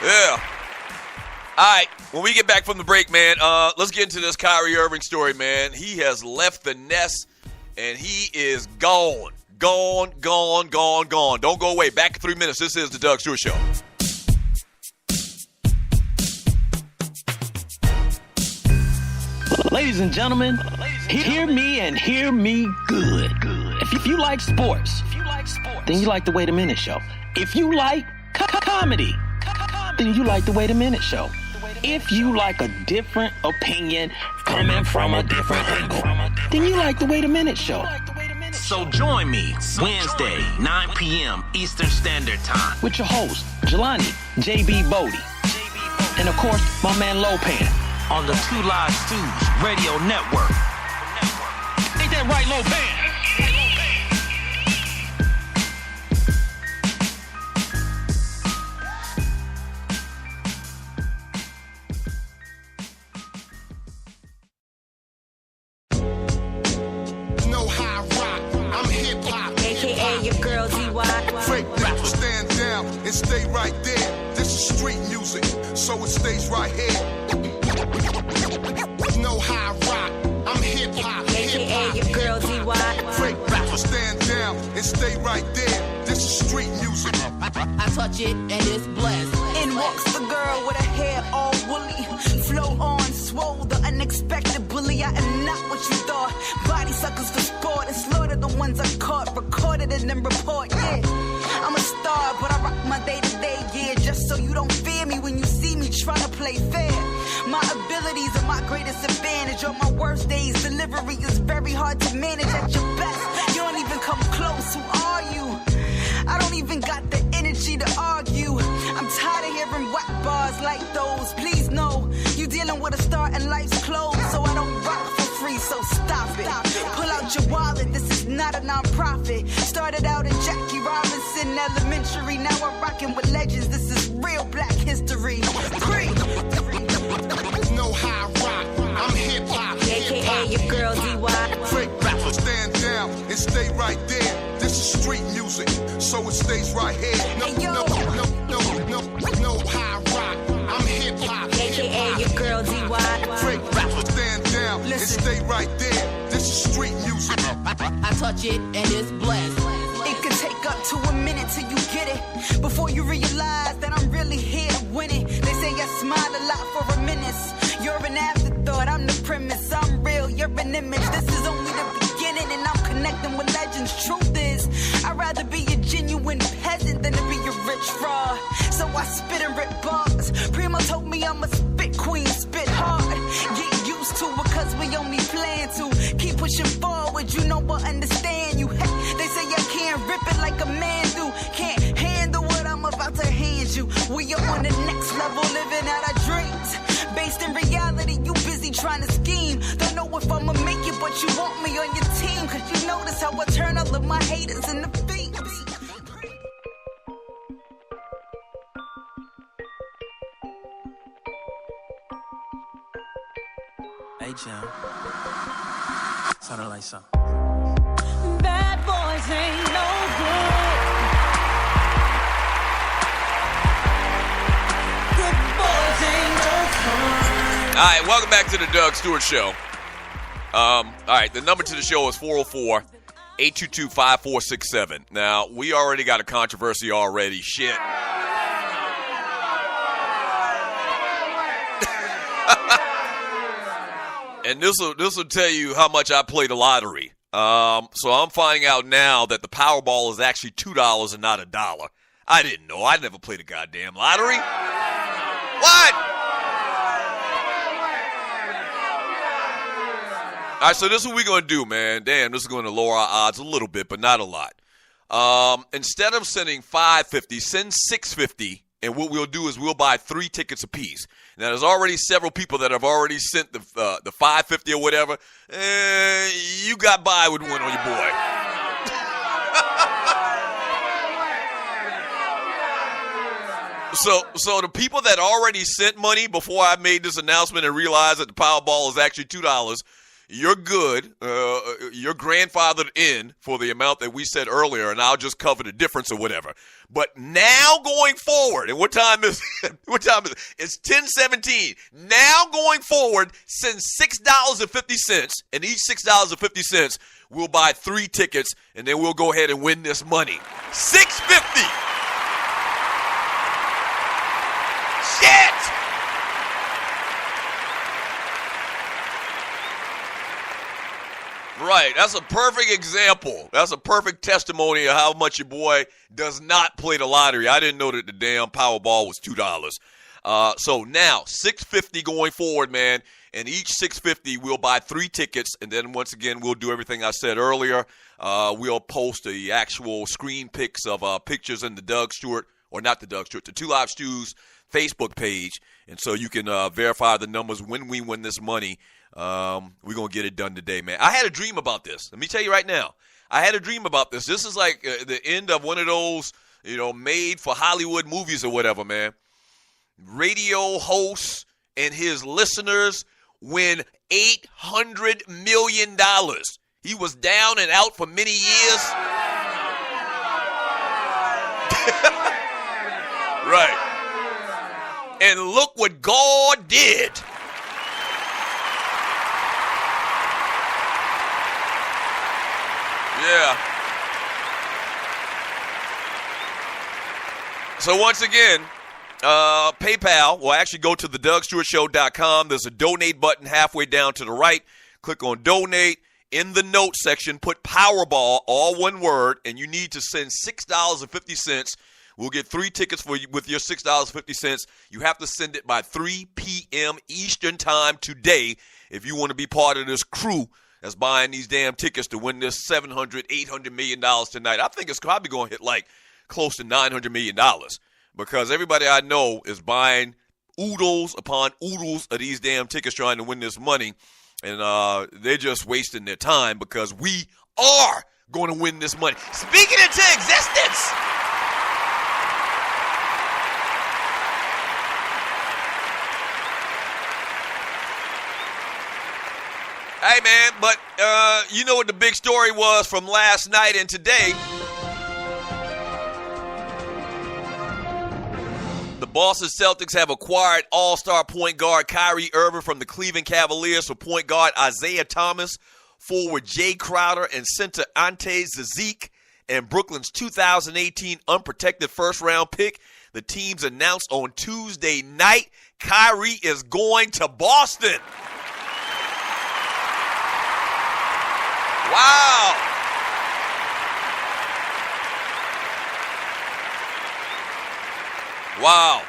Yeah. All right, when we get back from the break, man, let's get into this Kyrie Irving story, man. He has left the nest, and he is gone. Gone. Don't go away. Back in 3 minutes. This is the Doug Stewart Show. Ladies and gentlemen, hear me and hear me good. If you like sports, then you like the Wait a Minute Show. If you like comedy, then you like the Wait a Minute Show. If you like a different opinion coming from a different angle, then you like the Wait a Minute Show. So join me Wednesday, 9 p.m. Eastern Standard Time with your host, Jelani J.B. Bodie. And of course, my man Lopan. On the Two Live Stews Radio Network. Ain't that right, Lopan? And stay right there. This is street music, so it stays right here. Know how I rock. I'm hip hop. AKA your girl DY. Break rappers, stand down and stay right there. This is street music. I touch it and it's blessed. In walks the girl with her hair all woolly. Flow on, swole, the unexpected bully. I am not what you thought. Body suckers for sport and slaughter the ones I caught. Recorded and then report, yeah. I'm a star, but I rock my day-to-day, yeah. Just so you don't fear me when you see me trying to play fair. My abilities are my greatest advantage. On my worst days, delivery is very hard to manage. At your best, you don't even come close. Who are you? I don't even got the energy to argue. I'm tired of hearing whack bars like those. Please know, you dealing with a star and life's closed. So I don't rock for free, so stop it. Pull out your wallet, this is not a non-profit. Started out in Jackie Robinson Elementary. Now I'm rocking with legends, this is real black history. Know how I rock, I'm hip-hop. AKA your girl DY. Break rappers, stand down and stay right there. This is street music, so it stays right here. Know how I rock, I'm hip-hop. AKA your girl DY. Break rappers, stand down and stay right there. This is street music. I touch it and it's blessed. It can take up to a minute till you get it. Before you realize that I'm really here to win it. They say I smile a lot for a minute. You're an afterthought, I'm the premise. I'm real, you're an image. This is only the beginning and I'm connecting with legends. Truth is, I'd rather be a genuine peasant than to be a rich fraud. So I spit and rip bars. Primo told me I'm a spit queen, spit hard. Get used to it cause we only plan to. Keep pushing forward, you know I understand you. Hey, they say I can't rip it like a man do. Can't handle what I'm about to hand you. We are on the next level, living out our dreams. Based in reality, you busy trying to scheme. Don't know if I'ma make it, but you want me on your team. Cause you notice how I turn all of my haters into fiends. Hey, Jim. Sounded like something. Bad boys ain't no good. Good boys ain't no fun. All right, welcome back to the Doug Stewart Show. All right, the number to the show is 404-822-5467. Now, we already got a controversy already. Shit. And this will tell you how much I play the lottery. So I'm finding out now that the Powerball is actually $2 and not $1. I didn't know. I never played a goddamn lottery. What? All right, so this is what we're going to do, man. Damn, this is going to lower our odds a little bit, but not a lot. Instead of sending $5.50, send $6.50, and what we'll do is we'll buy 3 tickets apiece. Now, there's already several people that have already sent the $5.50 or whatever. You got by with one on your boy. So the people that already sent money before I made this announcement and realized that the Powerball is actually $2, you're good. You're grandfathered in for the amount that we said earlier, and I'll just cover the difference or whatever. But now going forward, and what time is it? It's 10:17. Now going forward, send $6.50, and each $6.50 we'll buy 3 tickets, and then we'll go ahead and win this money. $6.50. Shit! Right, that's a perfect example. That's a perfect testimony of how much your boy does not play the lottery. I didn't know that the damn Powerball was $2. So now, $6.50 going forward, man, and each $6.50 we'll buy 3 tickets, and then once again we'll do everything I said earlier. We'll post the actual screen pics of pictures in the Doug Stewart, or not the Doug Stewart, the Two Live Stews Facebook page, and so you can verify the numbers when we win this money. We're going to get it done today, man. I had a dream about this. Let me tell you right now. I had a dream about this. This is like the end of one of those, made for Hollywood movies or whatever, man. Radio host and his listeners win $800 million. He was down and out for many years. Right. And look what God did. Yeah. So once again, PayPal will actually go to the DougStewartShow.com. There's a donate button halfway down to the right. Click on donate. In the notes section, put Powerball, all one word, and you need to send $6.50. We'll get 3 tickets for you with your $6.50. You have to send it by 3 p.m. Eastern time today if you want to be part of this crew that's buying these damn tickets to win this $700, $800 million tonight. I think it's probably going to hit like close to $900 million because everybody I know is buying oodles upon oodles of these damn tickets trying to win this money, and they're just wasting their time because we are going to win this money. Speaking into existence. Hey, man, but you know what the big story was from last night and today? The Boston Celtics have acquired all-star point guard Kyrie Irving from the Cleveland Cavaliers for point guard Isaiah Thomas, forward Jay Crowder, and center Ante Zizic, and Brooklyn's 2018 unprotected first-round pick. The teams announced on Tuesday night Kyrie is going to Boston. Wow. Wow.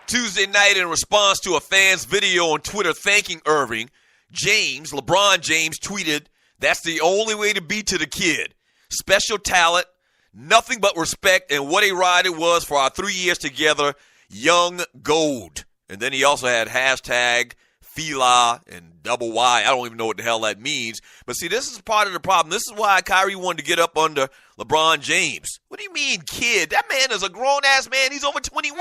Tuesday night, in response to a fan's video on Twitter thanking Irving, LeBron James tweeted, "That's the only way to be to the kid. Special talent, nothing but respect, and what a ride it was for our 3 years together. Young gold." And then he also had hashtag Fila and double Y. I don't even know what the hell that means. But see, this is part of the problem. This is why Kyrie wanted to get up under LeBron James. What do you mean, kid? That man is a grown-ass man. He's over 21.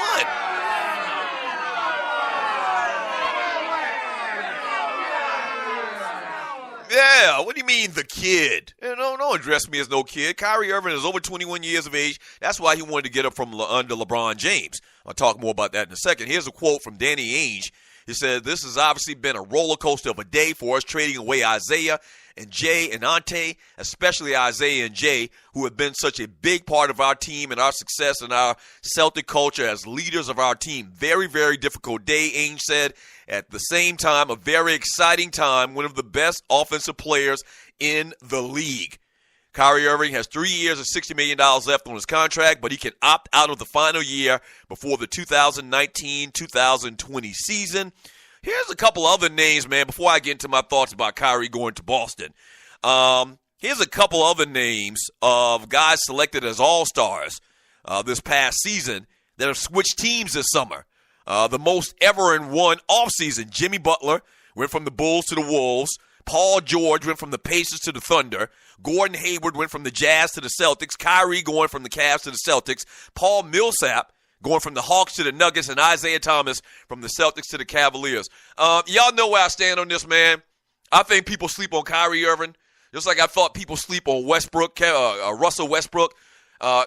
Yeah, what do you mean, the kid? Don't address me as no kid. Kyrie Irving is over 21 years of age. That's why he wanted to get up from under LeBron James. I'll talk more about that in a second. Here's a quote from Danny Ainge. He said, "This has obviously been a roller coaster of a day for us, trading away Isaiah and Jay and Ante, especially Isaiah and Jay, who have been such a big part of our team and our success and our Celtic culture as leaders of our team. Very, very difficult day," Ainge said. "At the same time, a very exciting time, one of the best offensive players in the league." Kyrie Irving has 3 years and $60 million left on his contract, but he can opt out of the final year before the 2019-2020 season. Here's a couple other names, man, before I get into my thoughts about Kyrie going to Boston. Here's a couple other names of guys selected as all-stars this past season that have switched teams this summer. The most ever in one offseason. Jimmy Butler went from the Bulls to the Wolves. Paul George went from the Pacers to the Thunder. Gordon Hayward went from the Jazz to the Celtics. Kyrie going from the Cavs to the Celtics. Paul Millsap going from the Hawks to the Nuggets. And Isaiah Thomas from the Celtics to the Cavaliers. Y'all know where I stand on this, man. I think people sleep on Kyrie Irving, just like I thought people sleep on Russell Westbrook.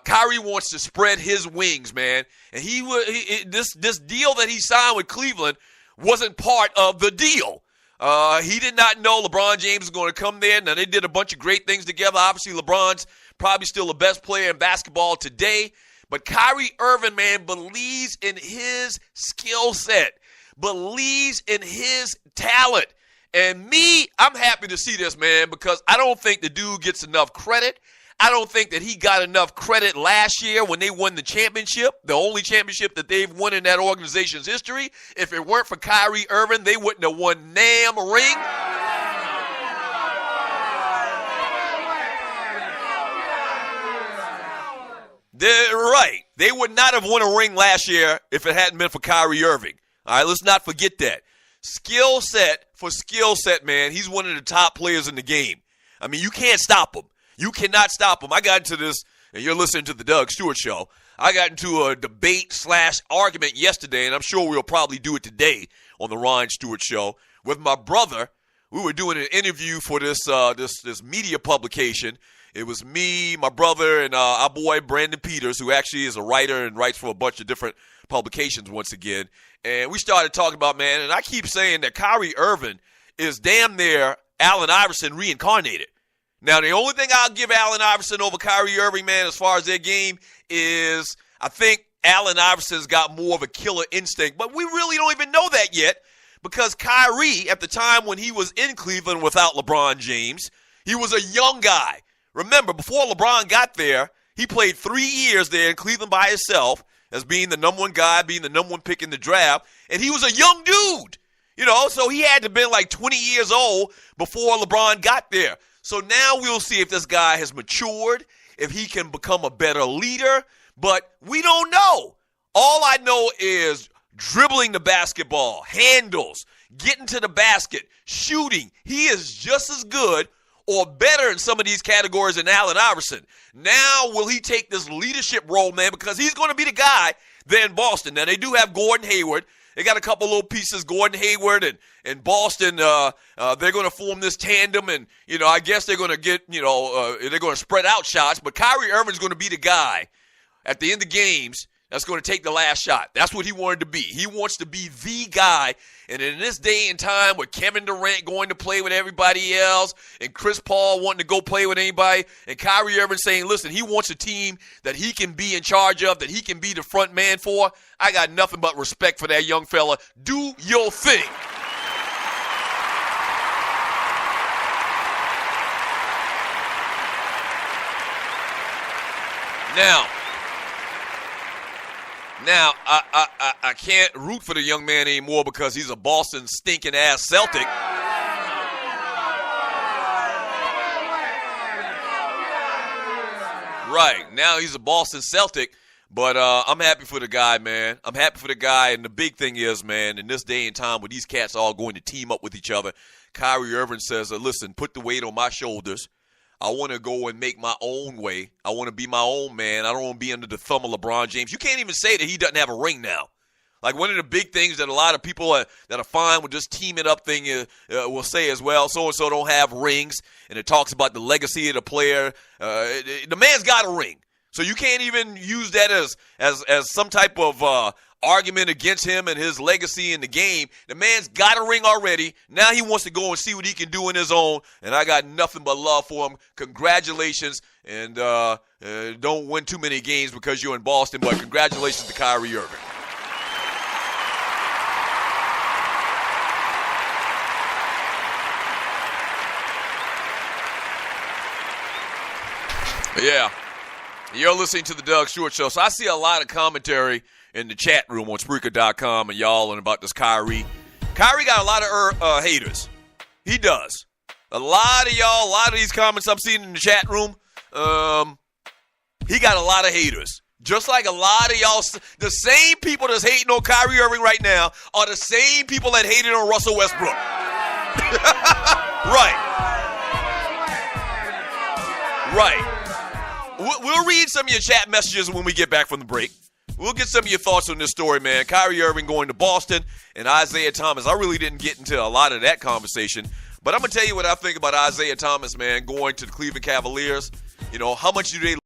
Kyrie wants to spread his wings, man. And this deal that he signed with Cleveland wasn't part of the deal. He did not know LeBron James was going to come there. Now, they did a bunch of great things together. Obviously, LeBron's probably still the best player in basketball today. But Kyrie Irving, man, believes in his skill set, believes in his talent. And me, I'm happy to see this, man, because I don't think the dude gets enough credit. I don't think that he got enough credit last year when they won the championship, the only championship that they've won in that organization's history. If it weren't for Kyrie Irving, they wouldn't have won damn ring. They're right. They would not have won a ring last year if it hadn't been for Kyrie Irving. All right, let's not forget that. Skill set for skill set, man. He's one of the top players in the game. I mean, you can't stop him. You cannot stop him. I got into this, and you're listening to the Doug Stewart Show. I got into a debate/argument yesterday, and I'm sure we'll probably do it today on the Ron Stewart Show with my brother. We were doing an interview for this media publication. It was me, my brother, and our boy Brandon Peters, who actually is a writer and writes for a bunch of different publications once again. And we started talking about, man, and I keep saying that Kyrie Irving is damn near Allen Iverson reincarnated. Now, the only thing I'll give Allen Iverson over Kyrie Irving, man, as far as their game is I think Allen Iverson's got more of a killer instinct. But we really don't even know that yet because Kyrie, at the time when he was in Cleveland without LeBron James, he was a young guy. Remember, before LeBron got there, he played 3 years there in Cleveland by himself as being the number one guy, being the number one pick in the draft. And he was a young dude, so he had to have been like 20 years old before LeBron got there. So now we'll see if this guy has matured, if he can become a better leader. But we don't know. All I know is dribbling the basketball, handles, getting to the basket, shooting. He is just as good or better in some of these categories than Allen Iverson. Now will he take this leadership role, man, because he's going to be the guy there in Boston. Now, they do have Gordon Hayward. They got a couple little pieces, Gordon Hayward and Boston. They're going to form this tandem, and, I guess they're going to get, they're going to spread out shots. But Kyrie Irving's going to be the guy at the end of games that's going to take the last shot. That's what he wanted to be. He wants to be the guy. And in this day and time with Kevin Durant going to play with everybody else and Chris Paul wanting to go play with anybody and Kyrie Irving saying, listen, he wants a team that he can be in charge of, that he can be the front man for, I got nothing but respect for that young fella. Do your thing. Now, I can't root for the young man anymore because he's a Boston stinking ass Celtic. Right, now he's a Boston Celtic, but I'm happy for the guy, man. I'm happy for the guy, and the big thing is, man, in this day and time where these cats are all going to team up with each other, Kyrie Irving says, listen, put the weight on my shoulders. I want to go and make my own way. I want to be my own man. I don't want to be under the thumb of LeBron James. You can't even say that he doesn't have a ring now. Like one of the big things that a lot of people that are fine with just teaming up thing will say as well, so-and-so don't have rings, and it talks about the legacy of the player. The man's got a ring. So you can't even use that as some type of argument against him and his legacy in the game. The man's got a ring already. Now he wants to go and see what he can do in his own, and I got nothing but love for him. Congratulations, and don't win too many games because you're in Boston, but congratulations to Kyrie Irving. Yeah, you're listening to the Doug Stewart Show. So I see a lot of commentary in the chat room on Spreaker.com and y'all and about this Kyrie. Kyrie got a lot of haters. He does. A lot of y'all, a lot of these comments I'm seeing in the chat room, he got a lot of haters. Just like a lot of y'all, the same people that's hating on Kyrie Irving right now are the same people that hated on Russell Westbrook. Right. We'll read some of your chat messages when we get back from the break. We'll get some of your thoughts on this story, man. Kyrie Irving going to Boston and Isaiah Thomas. I really didn't get into a lot of that conversation, But I'm going to tell you what I think about Isaiah Thomas, man, going to the Cleveland Cavaliers. You know, how much do they